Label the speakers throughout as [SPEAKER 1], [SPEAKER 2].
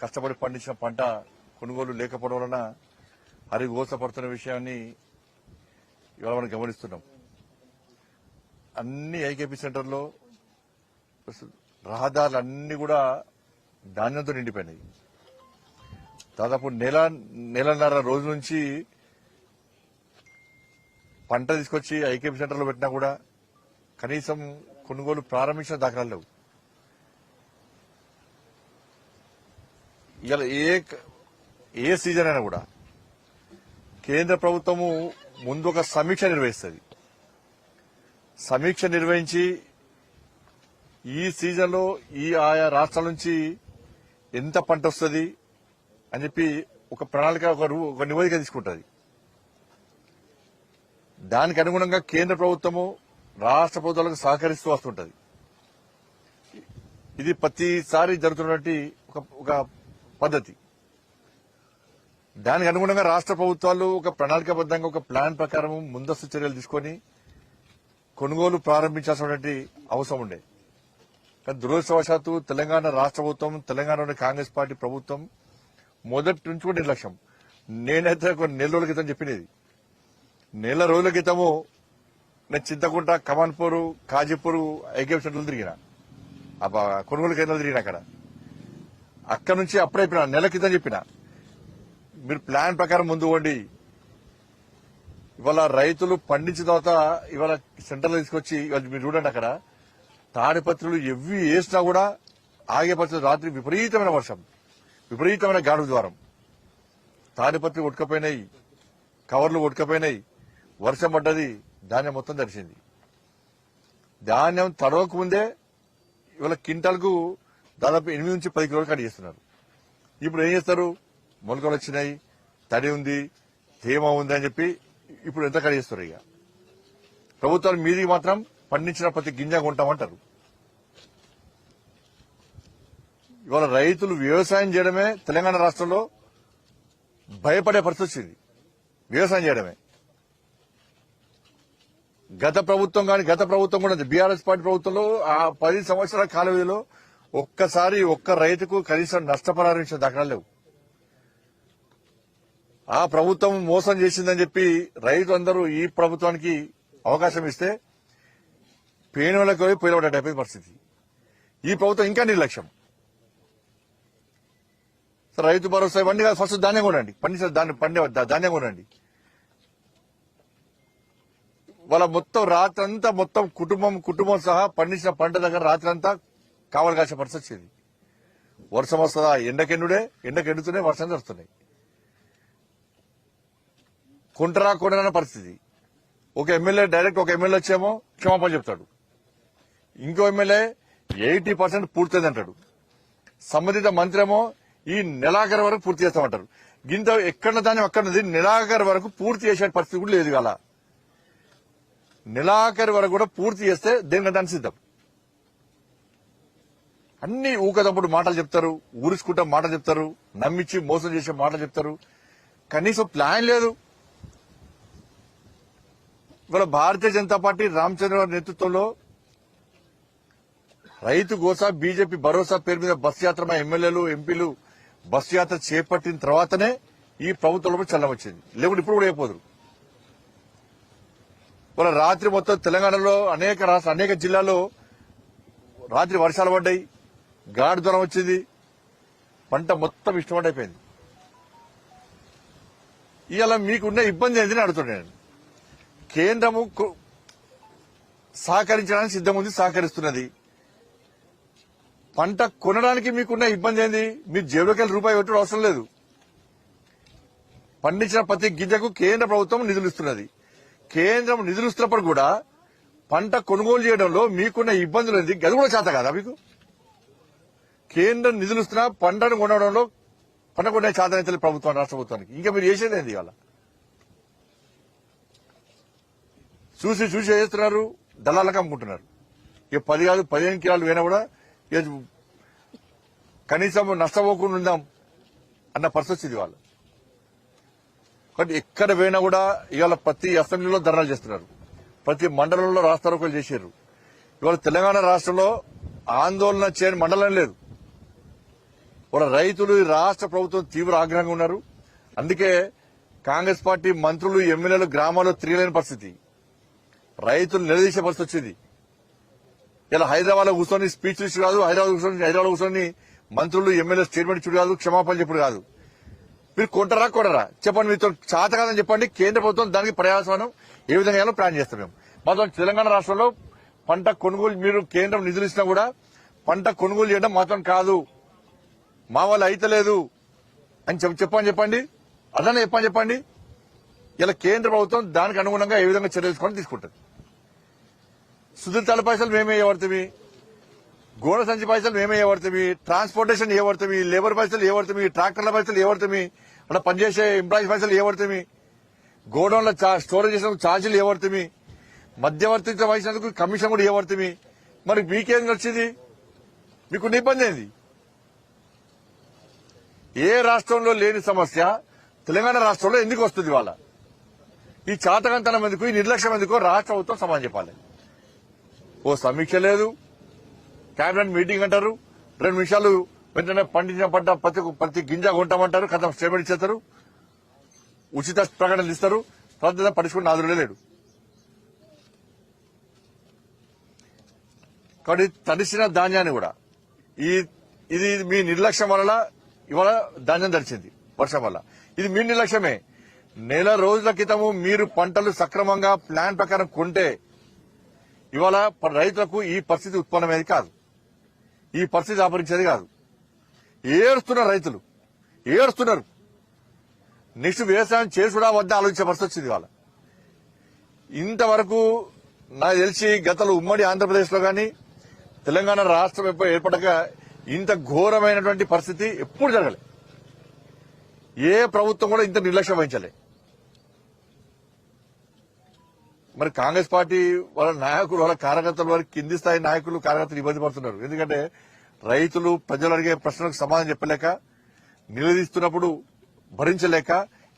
[SPEAKER 1] కష్టపడి పండించిన పంట కొనుగోలు లేకపోవడం వలన హరిగోసపడుతున్న విషయాన్ని ఇవాళ మనం గమనిస్తున్నాం. అన్ని ఐకేపీ సెంటర్లో రహదారులు అన్ని కూడా ధాన్యంతో నిండిపోయినాయి. దాదాపు నెలన్నర రోజు నుంచి పంట తీసుకొచ్చి ఐకేపీ సెంటర్లో పెట్టినా కూడా కనీసం కొనుగోలు ప్రారంభించిన దాఖలాలు లేవు. ఇవాళ ఏ సీజన్ అయినా కూడా కేంద్ర ప్రభుత్వము ముందు ఒక సమీక్ష నిర్వహిస్తుంది. సమీక్ష నిర్వహించి ఈ సీజన్లో ఆయా రాష్ట్రాల నుంచి ఎంత పంట వస్తుంది అని చెప్పి ఒక ప్రణాళిక ఒక నివేదిక తీసుకుంటుంది. దానికి అనుగుణంగా కేంద్ర ప్రభుత్వము రాష్ట్ర ప్రభుత్వాలకు సహకరిస్తూ వస్తుంటది. ఇది ప్రతిసారి జరుగుతున్నటువంటి ఒక పద్ధతి. దానికి అనుగుణంగా రాష్ట్ర ప్రభుత్వాలు ఒక ప్రణాళికాబద్దంగా ఒక ప్లాన్ ప్రకారం ముందస్తు చర్యలు తీసుకుని కొనుగోలు ప్రారంభించాల్సినటువంటి అవసరం ఉండే. కానీ దురదృష్టవశాత్తు తెలంగాణ రాష్ట్ర ప్రభుత్వం, తెలంగాణలోని కాంగ్రెస్ పార్టీ ప్రభుత్వం మొదటి నుంచి కూడా నిర్లక్ష్యం. నేనైతే ఒక నెల రోజుల క్రితం చెప్పినది, నెల రోజుల క్రితము నేను చింతకుంట, కమాన్పూర్, కాజీపూర్ ఐకేపీ సెంటర్లు తిరిగిన, కొనుగోలు కేంద్రాలు తిరిగిన. అక్కడ నుంచి అప్పుడే చెప్పిన, నెల క్రితం చెప్పిన, మీరు ప్లాన్ ప్రకారం ముందు పోండి. ఇవాళ రైతులు పండించిన తర్వాత ఇవాళ సెంటర్లో తీసుకొచ్చి ఇవాళ మీరు చూడండి, అక్కడ తాడిపత్రులు ఎవ్వి వేసినా కూడా ఆగే పరిస్థితి. రాత్రి విపరీతమైన వర్షం, విపరీతమైన గాడుపు ద్వారం, తాడిపత్రులు కొట్టుకపోయినాయి, కవర్లు కొట్టుకపోయినాయి, వర్షం పడ్డది, ధాన్యం మొత్తం తడిసింది. ధాన్యం తడవక ముందే ఇవాళ క్వింటాల్కు దాదాపు 8 నుంచి 10 కిలోలు కట్ చేస్తున్నారు. ఇప్పుడు ఏం చేస్తారు, మొలకలు వచ్చినాయి, తడి ఉంది, తేమ ఉంది అని చెప్పి ఇప్పుడు ఎంత కట్ చేస్తారు. ఇక ప్రభుత్వాలు మీదికి మాత్రం పండించిన ప్రతి గింజ కొంటామంటారు. ఇవాళ రైతులు వ్యవసాయం చేయడమే తెలంగాణ రాష్ట్రంలో భయపడే పరిస్థితి వచ్చింది. వ్యవసాయం చేయడమే గత ప్రభుత్వం కూడా బీఆర్ఎస్ పార్టీ ప్రభుత్వంలో ఆ 10 సంవత్సరాల కాల వ్యవధిలో ఒక్కసారి ఒక్క రైతుకు కనీసం నష్టపరిహారం ఇచ్చిన దాఖలాలు లేవు. ఆ ప్రభుత్వం మోసం చేసిందని చెప్పి రైతు అందరూ ఈ ప్రభుత్వానికి అవకాశం ఇస్తే పేనులకు పోయి పోయినటువంటి పరిస్థితి. ఈ ప్రభుత్వం ఇంకా నిర్లక్ష్యం. రైతు భరోసా ఇవన్నీ కాదు, ఫస్ట్ ధాన్యం కొనండి, ధాన్యం కొనండి. వాళ్ళ మొత్తం రాత్రంతా మొత్తం కుటుంబం సహా పండించిన పంట దగ్గర రాత్రంతా కావలి కాసే పరిస్థితి వచ్చింది. వర్షం వస్తుందా, ఎండకెండుతూనే వర్షం జరుగుతున్నాయి. కొనరాని పరిస్థితి. ఒక ఎమ్మెల్యే వచ్చేమో క్షమాపణ చెప్తాడు, ఇంకో ఎమ్మెల్యే 80% పూర్తయింది అంటాడు, సంబంధిత మంత్రి ఏమో ఈ నెలాఖరు వరకు పూర్తి చేస్తామంటారు. గింత ఎక్కడ ధాన్యం అక్కడున్నది, నెలాఖరు వరకు పూర్తి చేసే పరిస్థితి కూడా లేదు. అలా నెలాఖరు వరకు కూడా పూర్తి చేస్తే దేనికంటే సిద్ధం. అన్ని ఊకదప్పుడు మాటలు చెప్తారు, ఊరుసుకుంటా మాటలు చెప్తారు, నమ్మించి మోసం చేసే మాటలు చెప్తారు. కనీసం ప్లాన్ లేదు. ఇవాళ భారతీయ జనతా పార్టీ రామచంద్రరావు నేతృత్వంలో రైతు గోసా బీజేపీ భరోసా పేరు మీద బస్ యాత్ర, మా ఎమ్మెల్యేలు ఎంపీలు బస్ యాత్ర చేపట్టిన తర్వాతనే ఈ ప్రభుత్వంలో చల్లం వచ్చింది. లేకుంటే ఇప్పుడు కూడా అయిపోదురు. ఇవాళ రాత్రి మొత్తం తెలంగాణలో అనేక జిల్లాల్లో రాత్రి వర్షాలు పడ్డాయి, గాడి జ్వరం వచ్చింది, పంట మొత్తం ఇష్టపడైపోయింది. ఇవాళ మీకున్న ఇబ్బంది ఏంటని అడుగుతున్నాను. కేంద్రము సహకరించడానికి సిద్ధముంది, సహకరిస్తున్నది. పంట కొనడానికి మీకున్న ఇబ్బంది ఏంది? మీరు జేబులోకి రూపాయి పెట్టడం అవసరం లేదు. పండించిన ప్రతి గింజకు కేంద్ర ప్రభుత్వం నిధులు ఇస్తున్నది. కేంద్రం నిధులు ఇస్తున్నప్పుడు కూడా పంట కొనుగోలు చేయడంలో మీకున్న ఇబ్బందులు ఏంది? గది కూడా చేత కదా మీకు? కేంద్రం నిధులు ఇస్తున్నా పంటను కొనడంలో పంట కొనే చేతనైతే ప్రభుత్వం, రాష్ట్ర ప్రభుత్వానికి. ఇంకా మీరు చేసేది ఏంది? ఇవాళ చూసి చేస్తున్నారు, దళాలకు అమ్ముకుంటున్నారు. ఇక 10 కాదు 15 కిలోలు పోయినా కూడా కనీసం నష్టపోకుండా ఉందాం అన్న పరిస్థితి వచ్చింది వాళ్ళు. కాబట్టి ఎక్కడ పోయినా కూడా ఇవాళ ప్రతి అసెంబ్లీలో ధర్నాలు చేస్తున్నారు, ప్రతి మండలంలో రాస్తారోకోలు చేశారు. ఇవాళ తెలంగాణ రాష్ట్రంలో ఆందోళన చేయని మండలం లేదు. వాళ్ళ రైతులు ఈ రాష్ట్ర ప్రభుత్వం తీవ్ర ఆగ్రహంగా ఉన్నారు. అందుకే కాంగ్రెస్ పార్టీ మంత్రులు ఎమ్మెల్యేలు గ్రామాల్లో తిరగలేని పరిస్థితి, రైతులు నిలదీసే పరిస్థితి వచ్చింది. ఇలా హైదరాబాద్ లో కూర్చొని స్పీచ్ ఇచ్చు కాదు, హైదరాబాద్ కూర్చొని మంత్రులు ఎమ్మెల్యే స్టేట్మెంట్ ఇచ్చుడు కాదు, క్షమాపణ చెప్పుడు కాదు. మీరు కొంటారా కొనరా చెప్పండి, మీతో చేత కాదని చెప్పండి. కేంద్ర ప్రభుత్వం దానికి పర్యావసనం ఏ విధంగా చేయాలో ప్లాన్ చేస్తాం మేము. మాత్రం తెలంగాణ రాష్ట్రంలో పంట కొనుగోలు మీరు కేంద్రం నిధులు ఇచ్చినా కూడా పంట కొనుగోలు చేయడం మాత్రం కాదు, మా వాళ్ళు అయితలేదు అని చెప్పండి. అదనే చెప్పండి. ఇలా కేంద్ర ప్రభుత్వం దానికి అనుగుణంగా ఏ విధంగా చర్యలు తీసుకుంటుంది. సుధీర్తాల పైసలు మేమే ఇవ్వబడుతుంది, గోడ సంచి పైసలు మేమే ఇవ్వబడుతుంది, ట్రాన్స్పోర్టేషన్ ఇవ్వబడుతుంది, లేబర్ పైసలు ఇవ్వబడుతుంది, ట్రాక్టర్ల పైసలు ఇవ్వబడుతుంది, అక్కడ పనిచేసే ఎంప్లాయీస్ పైసలు ఇవ్వబడుతుంది, గోడౌన్ల స్టోరేజ్ చేసిన ఛార్జీలు ఇవ్వబడుతుంది, మధ్యవర్తి వహించినందుకు కమిషన్ కూడా ఇవ్వబడుతుంది. మరి మీకేం వచ్చింది? మీకు ఇబ్బంది ఏంది? ఏ రాష్ట్రంలో లేని సమస్య తెలంగాణ రాష్ట్రంలో ఎందుకు వస్తుంది? వాళ్ళ ఈ చాతకంతనం ఎందుకు, ఈ నిర్లక్ష్యం ఎందుకో రాష్ట్ర ప్రభుత్వం సమాధానం చెప్పాలి. ఓ సమీక్ష లేదు, కేబినెట్ మీటింగ్ అంటారు, 2 నిమిషాలు వెంటనే పండించిన పంట ప్రతి గింజ కొంటామంటారు, కథ స్టేట్మెంట్ ఇచ్చేస్తారు, ఉచిత ప్రకటనలు ఇస్తారు, ప్రతి పట్టించుకుని నాదురులే లేడు. కాబట్టి తడిసిన ధాన్యాన్ని కూడా ఇది మీ నిర్లక్ష్యం వల్ల ఇవాళ ధాన్యం తడిచింది వర్షం వల్ల. ఇది మీ నిర్లక్ష్యమే. నెల రోజుల క్రితము మీరు పంటలు సక్రమంగా ప్లాన్ ప్రకారం కొంటే ఇవాళ రైతులకు ఈ పరిస్థితి ఉత్పన్నమేది కాదు, ఈ పరిస్థితి ఆపరించేది కాదు. ఏడుస్తున్నారు రైతులు, ఏడుస్తున్నారు. నెక్స్ట్ వ్యవసాయం చేసుడా వద్ద ఆలోచించే పరిస్థితి వచ్చింది ఇవాళ. ఇంతవరకు నాకు తెలిసి గతంలో ఉమ్మడి ఆంధ్రప్రదేశ్ లో గాని తెలంగాణ రాష్ట్రం ఏర్పడక ఇంత ఘోరమైనటువంటి పరిస్థితి ఎప్పుడు జరగలే. ఏ ప్రభుత్వం కూడా ఇంత నిర్లక్ష్యం వహించలే. మరి కాంగ్రెస్ పార్టీ వాళ్ళ నాయకులు, వాళ్ళ కార్యకర్తలు, వారి కింది స్థాయి నాయకులు కార్యకర్తలు ఇబ్బంది పడుతున్నారు. ఎందుకంటే రైతులు ప్రజలు అడిగే ప్రశ్నలకు సమాధానం చెప్పలేక, నిలదీస్తున్నప్పుడు భరించలేక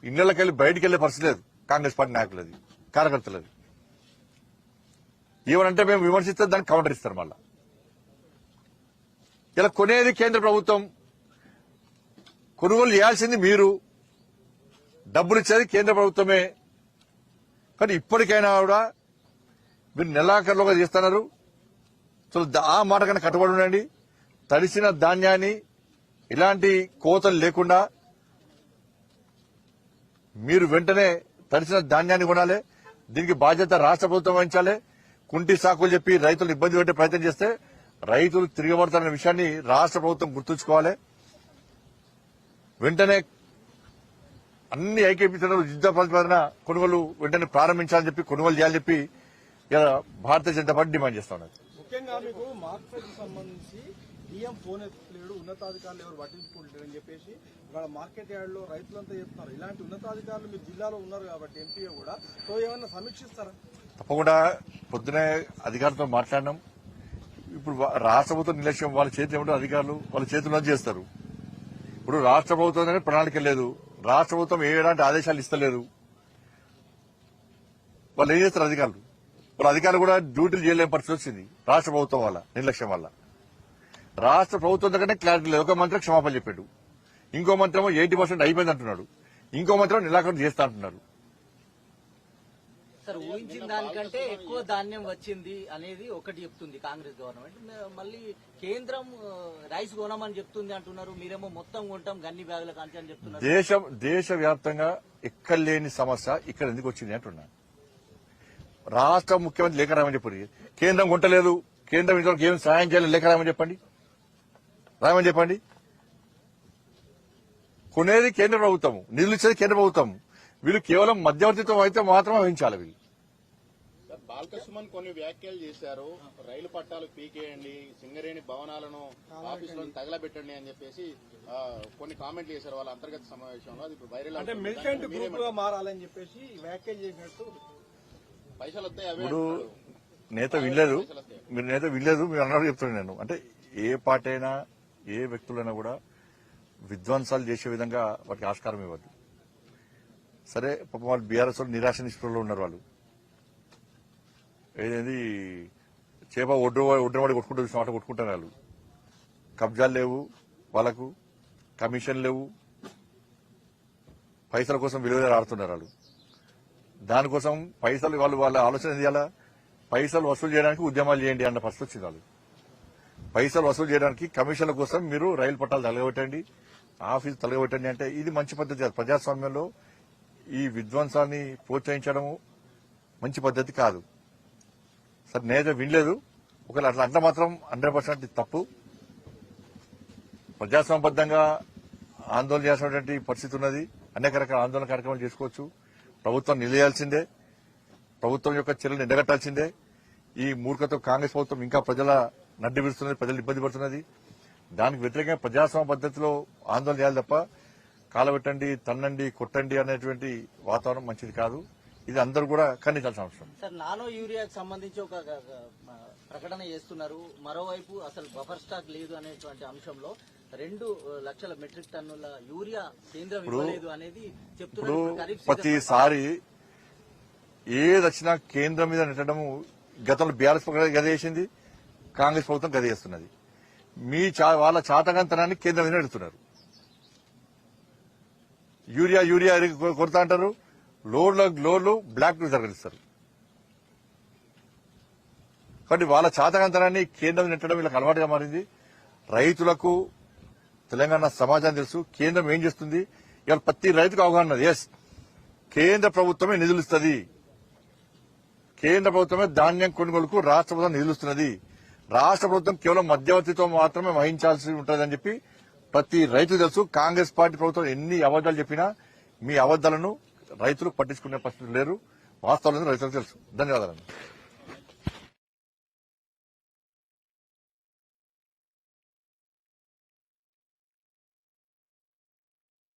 [SPEAKER 1] ఇళ్లకెళ్లి బయటికి వెళ్లే పరిస్థితి లేదు కాంగ్రెస్ పార్టీ నాయకులది, కార్యకర్తలది. ఏమనంటే మేము విమర్శిస్తే దానికి కౌంటర్ ఇస్తారు. మళ్ళా ఇలా కొనేది కేంద్ర ప్రభుత్వం, కొనుగోలు చేయాల్సింది మీరు, డబ్బులు ఇచ్చేది కేంద్ర ప్రభుత్వమే. కానీ ఇప్పటికైనా కూడా మీరు నెలాఖరులోగా చేస్తున్నారు. సో ఆ మాట కన్నా కట్టుబడి ఉండండి. తడిసిన ధాన్యాన్ని ఇలాంటి కోతలు లేకుండా మీరు వెంటనే తడిసిన ధాన్యాన్ని కొనాలి. దీనికి బాధ్యత రాష్ట్ర ప్రభుత్వం వహించాలి. కుంటి సాకులు చెప్పి రైతులు ఇబ్బంది పెట్టే ప్రయత్నం చేస్తే రైతులు తిరగబడతారనే విషయాన్ని రాష్ట్ర ప్రభుత్వం గుర్తుంచుకోవాలి. వెంటనే అన్ని ఐకేపీలు యుద్ధ ప్రతిపాదన కొనుగోలు వెంటనే ప్రారంభించాలని చెప్పి, కొనుగోలు చేయాలని చెప్పి ఇలా భారతీయ జనతా పార్టీ డిమాండ్ చేస్తా ఉన్నది.
[SPEAKER 2] ముఖ్యంగా మీకు మార్కెట్ సంబంధించి డిఎం ఫోన్ ఎత్తులేడు, ఉన్నతాధికారులు ఎవరు పట్టించుకుంటారు అని చెప్పేసి ఇవాళ మార్కెట్ యార్డ్ లో రైతులంతా చెప్తున్నారు. ఇలాంటి ఉన్నతాధికారులు మీరు జిల్లాలో ఉన్నారు కాబట్టి ఎంపీఏ కూడా సో ఏమన్నా సమీక్షిస్తారా?
[SPEAKER 1] తప్పకుండా పొద్దునే అధికారులతో మాట్లాడినాం. ఇప్పుడు రాష్ట్ర ప్రభుత్వం నిర్లక్ష్యం, వాళ్ళ చేతి ఏమిటో అధికారులు వాళ్ళ చేతుల్లో చేస్తారు. ఇప్పుడు రాష్ట్ర ప్రభుత్వం ప్రణాళిక లేదు, రాష్ట్ర ప్రభుత్వం ఎలాంటి ఆదేశాలు ఇస్తలేదు. వాళ్ళు ఏం చేస్తారు అధికారులు? వాళ్ళ అధికారులు కూడా డ్యూటీలు చేయలేని పరిస్థితి వచ్చింది రాష్ట్ర ప్రభుత్వం వల్ల, నిర్లక్ష్యం వల్ల. రాష్ట్ర ప్రభుత్వం దగ్గరనే క్లారిటీ లేదు. ఒక మంత్రి క్షమాపణ చెప్పాడు, ఇంకో మంత్రి 80% అయిపోయింది అంటున్నాడు, ఇంకో మంత్రి నిరాకరణ చేస్తా అంటున్నారు.
[SPEAKER 3] సార్ ఊహించిన దానికంటే ఎక్కువ ధాన్యం వచ్చింది అనేది ఒకటి చెప్తుంది కాంగ్రెస్ గవర్నమెంట్. మళ్ళీ కేంద్రం రైస్ కొనమని చెప్తుంది అంటున్నారు, మీరేమో మొత్తం కొంటాం గన్ని బ్యాగుల కాంచి అని చెప్తున్నారు.
[SPEAKER 1] దేశవ్యాప్తంగా ఎక్కడ లేని సమస్య ఇక్కడ ఎందుకు వచ్చింది అంటున్నా. రాష్ట్ర ముఖ్యమంత్రి లేఖ రాయమని చెప్పండి. కేంద్రం కొంటలేదు, కేంద్రం ఇంతవరకు ఏం సాయం చేయాలి, లేఖ రాయమని చెప్పండి, రాయమని చెప్పండి. కొనేది కేంద్ర ప్రభుత్వం, నిధులు ఇచ్చేది కేంద్ర ప్రభుత్వం. వీళ్ళు కేవలం మధ్యవర్తిత్వం అయితే మాత్రమే వహించాలి. వీళ్ళు
[SPEAKER 4] బాలకృష్ణ కొన్ని వ్యాఖ్యలు చేశారు, రైలు పట్టాలు పీకేయండి, సింగరేణి భవనాలను ఆఫీసులను తగలబెట్టండి అని చెప్పేసి కొన్ని కామెంట్లు చేశారు వాళ్ళ అంతర్గత సమావేశంలో. అది వైరల్
[SPEAKER 2] అంటే మిలిటెంట్ గ్రూప్ గా మారాలని చెప్పేసి వ్యాఖ్యలు చేసినట్టు.
[SPEAKER 4] పైసలు వస్తాయి అవే.
[SPEAKER 1] ఇప్పుడు నేత వినలేదు, మీరు నేత వినలేదు, మీరు అన్నట్టు చెప్తున్నాను నేను. అంటే ఏ పార్టీ అయినా ఏ వ్యక్తులైనా కూడా విధ్వంసాలు చేసే విధంగా వాటికి ఆస్కారం ఇవ్వద్దు. సరే పాపం వాళ్ళు బీఆర్ఎస్ వాళ్ళు నిరాశ నిస్పృహలో ఉన్నారు. వాళ్ళు ఏదేంది చేప ఒడ్డునవాడి కొట్టుకుంటూ మాట కొట్టుకుంటారు. వాళ్ళు కబ్జాలు లేవు వాళ్ళకు, కమిషన్ లేవు, పైసల కోసం విలువ ఆడుతున్నారు వాళ్ళు. దానికోసం పైసలు వాళ్ళ ఆలోచన చేయాలా, పైసలు వసూలు చేయడానికి ఉద్యమాలు చేయండి అన్న ఫస్ట్ వచ్చింది వాళ్ళు. పైసలు వసూలు చేయడానికి కమిషన్ల కోసం మీరు రైలు పట్టాలు తలగబెట్టండి, ఆఫీసు తలగబెట్టండి అంటే ఇది మంచి పద్ధతి కాదు. ప్రజాస్వామ్యంలో ఈ విధ్వంసాన్ని ప్రోత్సహించడం మంచి పద్ధతి కాదు. సరే నేనైతే వినలేదు, ఒకవేళ అట్లా మాత్రం 100% తప్పు. ప్రజాస్వామ్యబద్ధంగా ఆందోళన చేసినటువంటి పరిస్థితి ఉన్నది. అనేక రకాల ఆందోళన కార్యక్రమాలు చేసుకోవచ్చు. ప్రభుత్వం నిలయాల్సిందే, ప్రభుత్వం యొక్క చర్యలను ఎండగట్టాల్సిందే. ఈ మూర్ఖతో కాంగ్రెస్ ప్రభుత్వం ఇంకా ప్రజల నడ్డి విరుస్తున్నది, ప్రజలు ఇబ్బంది పడుతున్నది. దానికి వ్యతిరేకంగా ప్రజాస్వామ్య పద్ధతిలో ఆందోళన చేయాలి తప్ప కాలబెట్టండి, తన్నండి, కొట్టండి అనేటువంటి వాతావరణం మంచిది కాదు. ఇది అందరూ కూడా ఖండించాల్సిన అవసరం.
[SPEAKER 3] సార్, నానో యూరియాకి సంబంధించి ఒక ప్రకటన చేస్తున్నారు. మరోవైపు అసలు బఫర్ స్టాక్ లేదు అనేటువంటి అంశంలో 2 లక్షల మెట్రిక్ టన్నుల యూరియా కేంద్రం ఇవ్వలేదు అనేది చెప్తున్నారు.
[SPEAKER 1] ప్రతిసారి ఏది వచ్చినా కేంద్రం మీద నెట్టడము గతంలో బీఆర్ఎస్ గది చేసింది, కాంగ్రెస్ ప్రభుత్వం గది చేస్తున్నది. వాళ్ళ చాతకంతనాన్ని కేంద్రం మీద నెడుతున్నారు. యూరియా కొరత అంటారు, లోడ్లు బ్లాక్ జరగలిస్తారు. కాబట్టి వాళ్ళ చాతకంతనాన్ని కేంద్రం నెట్టడం వీళ్ళకి అలవాటుగా మారింది. రైతులకు తెలంగాణ సమాజాన్ని తెలుసు కేంద్రం ఏం చేస్తుంది. ఇవాళ ప్రతి రైతుకు అవగాహన ఉన్నది. ఎస్, కేంద్ర ప్రభుత్వమే నిధులు ఇస్తుంది, కేంద్ర ప్రభుత్వమే ధాన్యం కొనుగోలుకు రాష్ట్ర ప్రభుత్వం నిధులు ఇస్తున్నది. రాష్ట్ర ప్రభుత్వం కేవలం మధ్యవర్తితో మాత్రమే వహించాల్సి ఉంటుందని చెప్పి ప్రతి రైతు తెలుసు. కాంగ్రెస్ పార్టీ ప్రభుత్వం ఎన్ని అబద్దాలు చెప్పినా మీ అబద్దాలను రైతులు పట్టించుకునే పరిస్థితులు లేరు. వాస్తవాలను రైతులకు తెలుసు. ధన్యవాదాలు.